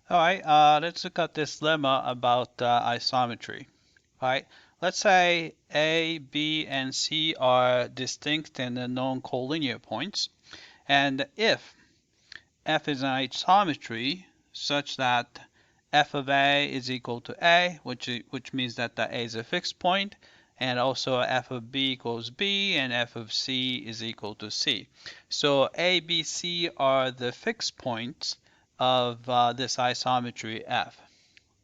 All right, let's look at this lemma about isometry. All right, let's say A, B, and C are distinct and known collinear points, and if f is an isometry such that f of A is equal to A, which means that the A is a fixed point, and also f of B equals B, and f of C is equal to C. So A, B, C are the fixed points of this isometry f.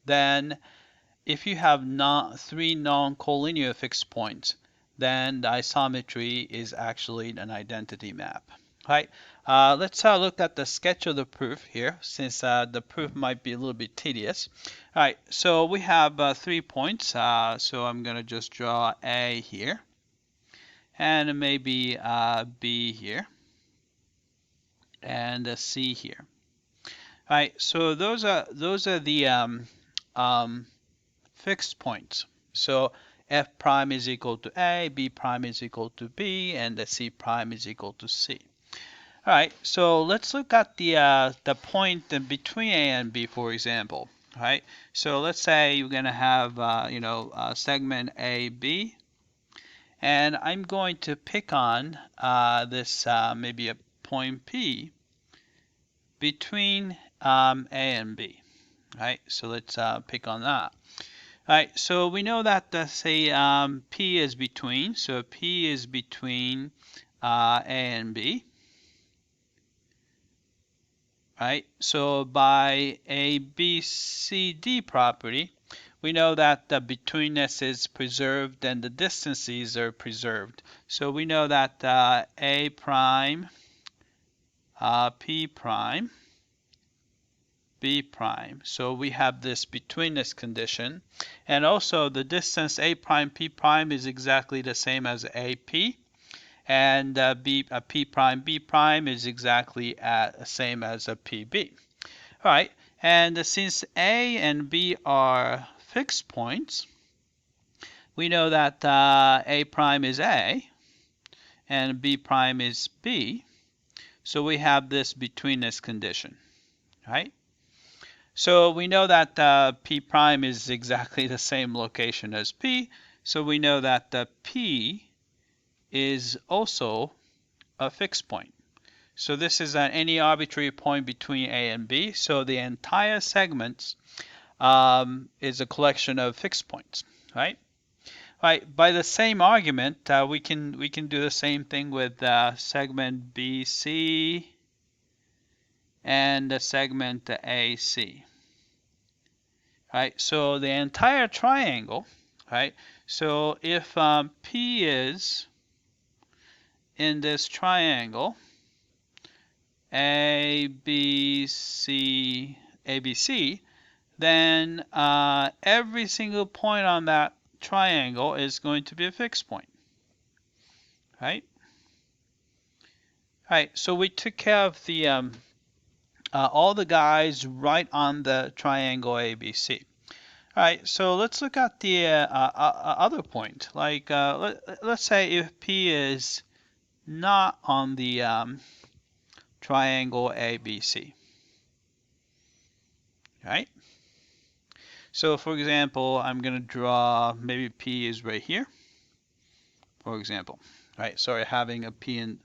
Then if you have three non-collinear fixed points, then the isometry is actually an identity map. Right? Let's look at the sketch of the proof here, since the proof might be a little bit tedious. All right, so we have 3 points. So I'm going to just draw A here, and maybe B here, and C here. All right, so those are the fixed points. So f prime is equal to A, B prime is equal to B, and the C prime is equal to C. All right, so let's look at the point in between A and B, for example. All right, so let's say you're going to have segment AB, and I'm going to pick on this maybe a point P between A and B. All right, so let's pick on that. All right, so we know that say P is between, so P is between A and B. Right, so by a BCD property, we know that the betweenness is preserved and the distances are preserved. So we know that A prime, P prime, B prime. So we have this betweenness condition. And also the distance A prime, P prime is exactly the same as AP. And P prime, B prime is exactly the same as a PB. All right, and since A and B are fixed points, we know that A prime is A and B prime is B. So we have this betweenness condition, right? So we know that P prime is exactly the same location as P. So we know that P is also a fixed point. So this is at any arbitrary point between A and B. So the entire segment is a collection of fixed points, right? Right. By the same argument, we can do the same thing with segment BC and the segment AC. Right. So the entire triangle, right? So if P is in this triangle, ABC, then every single point on that triangle is going to be a fixed point, right? All right, so we took care of the all the guys right on the triangle ABC. All right, so let's look at the other point. Like, let's say if P is not on the triangle ABC, right? So for example, I'm going to draw, maybe P is right here, for example. Right, sorry, having a P and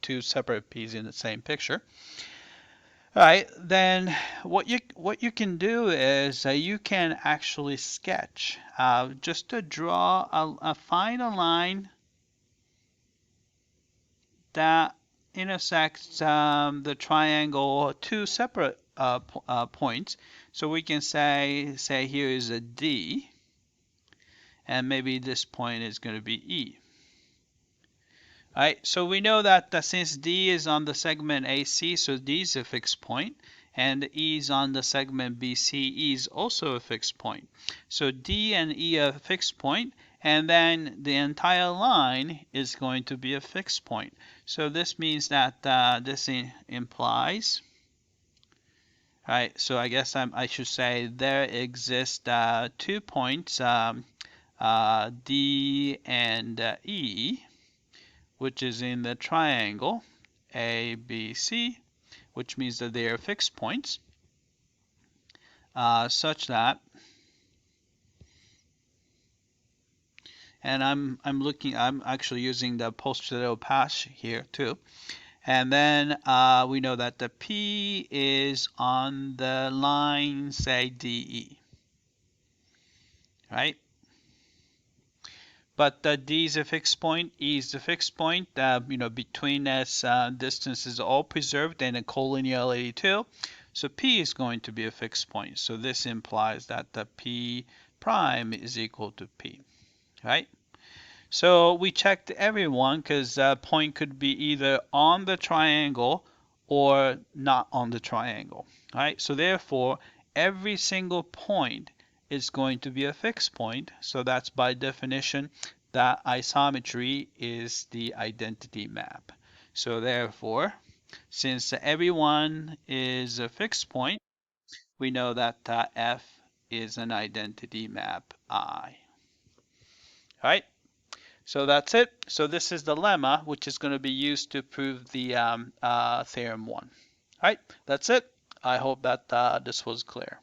two separate P's in the same picture. All right, then what you can do is you can actually sketch just to draw find a line that intersects the triangle two separate points. So we can say here is a D, and maybe this point is going to be E. All right, so we know that since D is on the segment AC, so D is a fixed point, and E is on the segment BC, E is also a fixed point. So D and E are a fixed point, and then the entire line is going to be a fixed point. So this means that this implies, right? So I guess I should say there exist 2 points, D and E, which is in the triangle ABC, which means that they are fixed points. such that, and I'm actually using the post-zero pass here too. And then we know that the P is on the line, say, DE, right? But D is a fixed point, E is a fixed point. Between us, distance is all preserved and a collinearity too. So P is going to be a fixed point. So this implies that the P prime is equal to P, right? So we checked everyone because point could be either on the triangle or not on the triangle, right? So therefore, every single point is going to be a fixed point. So that's by definition that isometry is the identity map. So therefore, since everyone is a fixed point, we know that F is an identity map I. All right? So that's it. So this is the lemma, which is going to be used to prove the theorem 1. All right, that's it. I hope that this was clear.